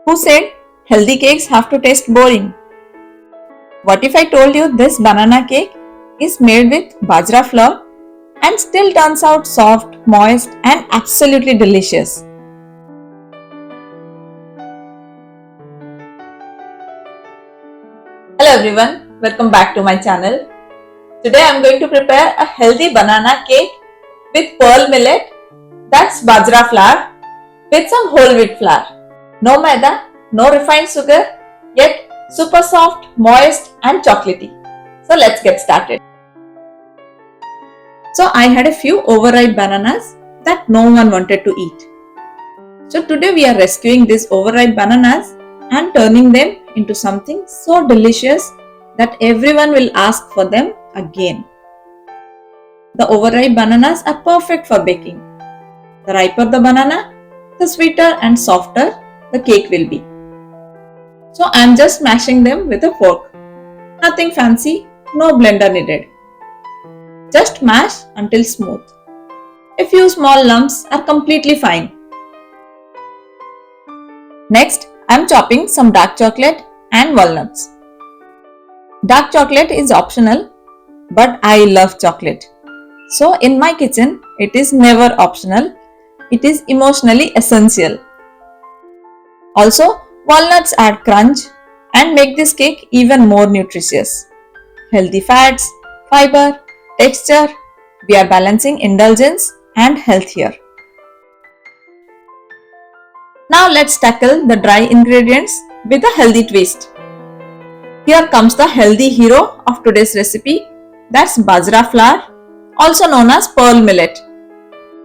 Who said healthy cakes have to taste boring? What if I told you this banana cake is made with bajra flour and still turns out soft, moist, and absolutely delicious? Hello everyone, welcome back to my channel. Today I am going to prepare a healthy banana cake with pearl millet, that's bajra flour, with some whole wheat flour. No maida, no refined sugar, yet super soft, moist and chocolatey. So let's get started. So I had a few overripe bananas that no one wanted to eat. So today we are rescuing these overripe bananas and turning them into something so delicious that everyone will ask for them again. The overripe bananas are perfect for baking. The riper the banana, the sweeter and softer the cake will be. So I am just mashing them with a fork. Nothing fancy, no blender needed. Just mash until smooth. A few small lumps are completely fine. Next, I am chopping some dark chocolate and walnuts. Dark chocolate is optional, but I love chocolate. So in my kitchen, it is never optional. It is emotionally essential. Also, walnuts add crunch and make this cake even more nutritious. Healthy fats, fiber, texture, we are balancing indulgence and health here. Now let's tackle the dry ingredients with a healthy twist. Here comes the healthy hero of today's recipe, that's bajra flour, also known as pearl millet.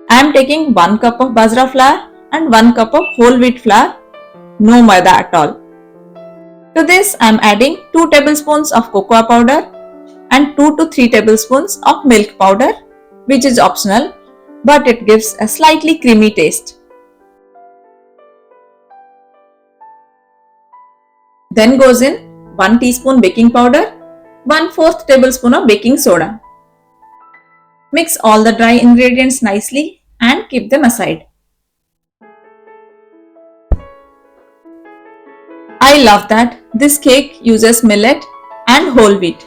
I am taking 1 cup of bajra flour and 1 cup of whole wheat flour, no maida at all. To this I am adding 2 tablespoons of cocoa powder and 2 to 3 tablespoons of milk powder, which is optional, but it gives a slightly creamy taste. Then goes in 1 teaspoon baking powder, 1/4 tablespoon of baking soda. Mix all the dry ingredients nicely and keep them aside. I love that this cake uses millet and whole wheat.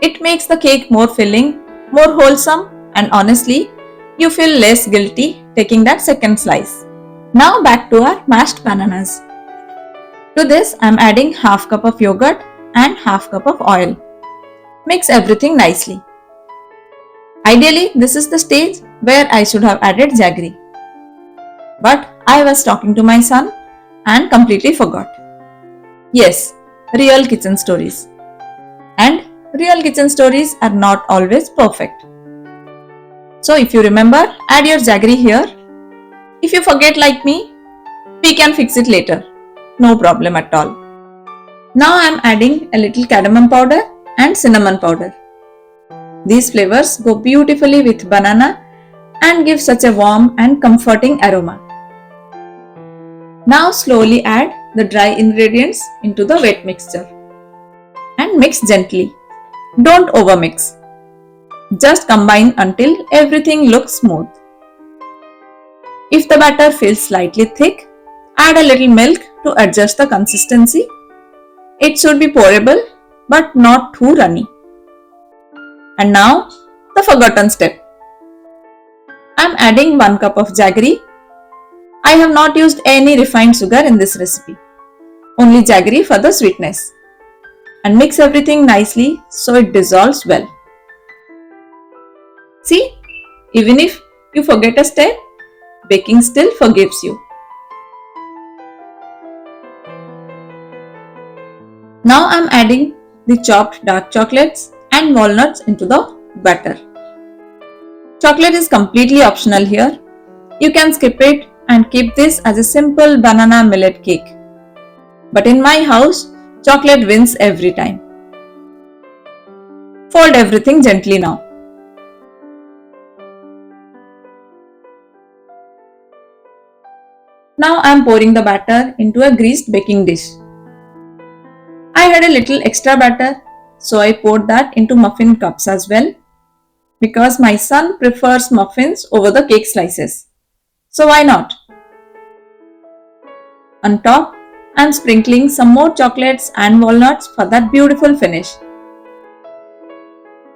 It makes the cake more filling, more wholesome, and honestly, you feel less guilty taking that second slice. Now back to our mashed bananas. To this I am adding half cup of yogurt and half cup of oil. Mix everything nicely. Ideally, this is the stage where I should have added jaggery. But I was talking to my son and completely forgot. Yes, real kitchen stories. And real kitchen stories are not always perfect. So if you remember, add your jaggery here. If you forget like me, we can fix it later. No problem at all. Now I am adding a little cardamom powder and cinnamon powder. These flavors go beautifully with banana and give such a warm and comforting aroma. Now slowly add the dry ingredients into the wet mixture and mix gently. Don't overmix. Just combine until everything looks smooth. If the batter feels slightly thick, add a little milk to adjust the consistency. It should be pourable but not too runny. And now the forgotten step. I am adding 1 cup of jaggery. I have not used any refined sugar in this recipe. Only jaggery for the sweetness. And mix everything nicely so it dissolves well. See, even if you forget a step, baking still forgives you. Now I am adding the chopped dark chocolates and walnuts into the batter. Chocolate is completely optional here. You can skip it and keep this as a simple banana millet cake. But in my house, chocolate wins every time. Fold everything gently now. Now I am pouring the batter into a greased baking dish. I had a little extra batter, so I poured that into muffin cups as well, because my son prefers muffins over the cake slices. So why not? On top, and sprinkling some more chocolates and walnuts for that beautiful finish.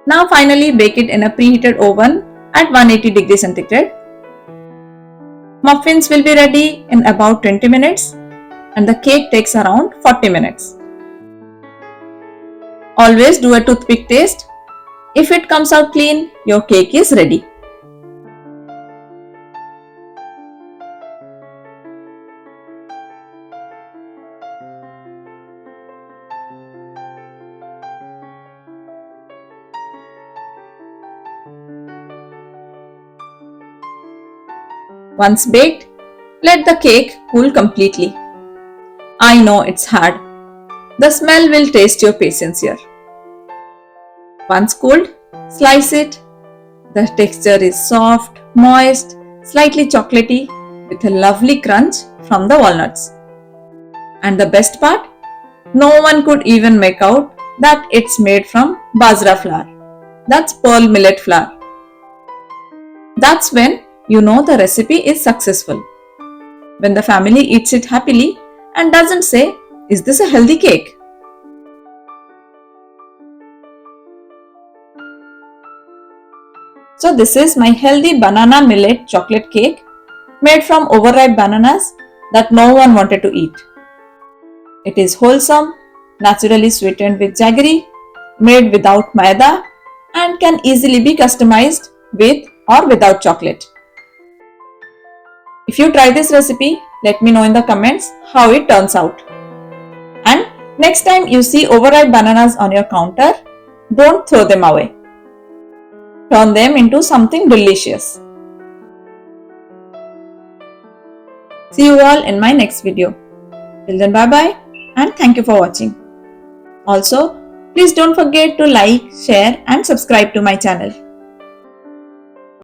Now finally bake it in a preheated oven at 180 degrees centigrade. Muffins will be ready in about 20 minutes and the cake takes around 40 minutes. Always do a toothpick taste. If it comes out clean, your cake is ready. Once baked, let the cake cool completely. I know it's hard. The smell will taste your patience here. Once cooled, slice it. The texture is soft, moist, slightly chocolatey with a lovely crunch from the walnuts. And the best part, no one could even make out that it's made from bajra flour. That's pearl millet flour. That's when you know the recipe is successful. When the family eats it happily and doesn't say, "Is this a healthy cake?" So this is my healthy banana millet chocolate cake made from overripe bananas that no one wanted to eat. It is wholesome, naturally sweetened with jaggery, made without maida and can easily be customized with or without chocolate. If you try this recipe, let me know in the comments how it turns out. And next time you see overripe bananas on your counter, don't throw them away. Turn them into something delicious. See you all in my next video. Till then, bye bye and thank you for watching. Also, please don't forget to like, share and subscribe to my channel.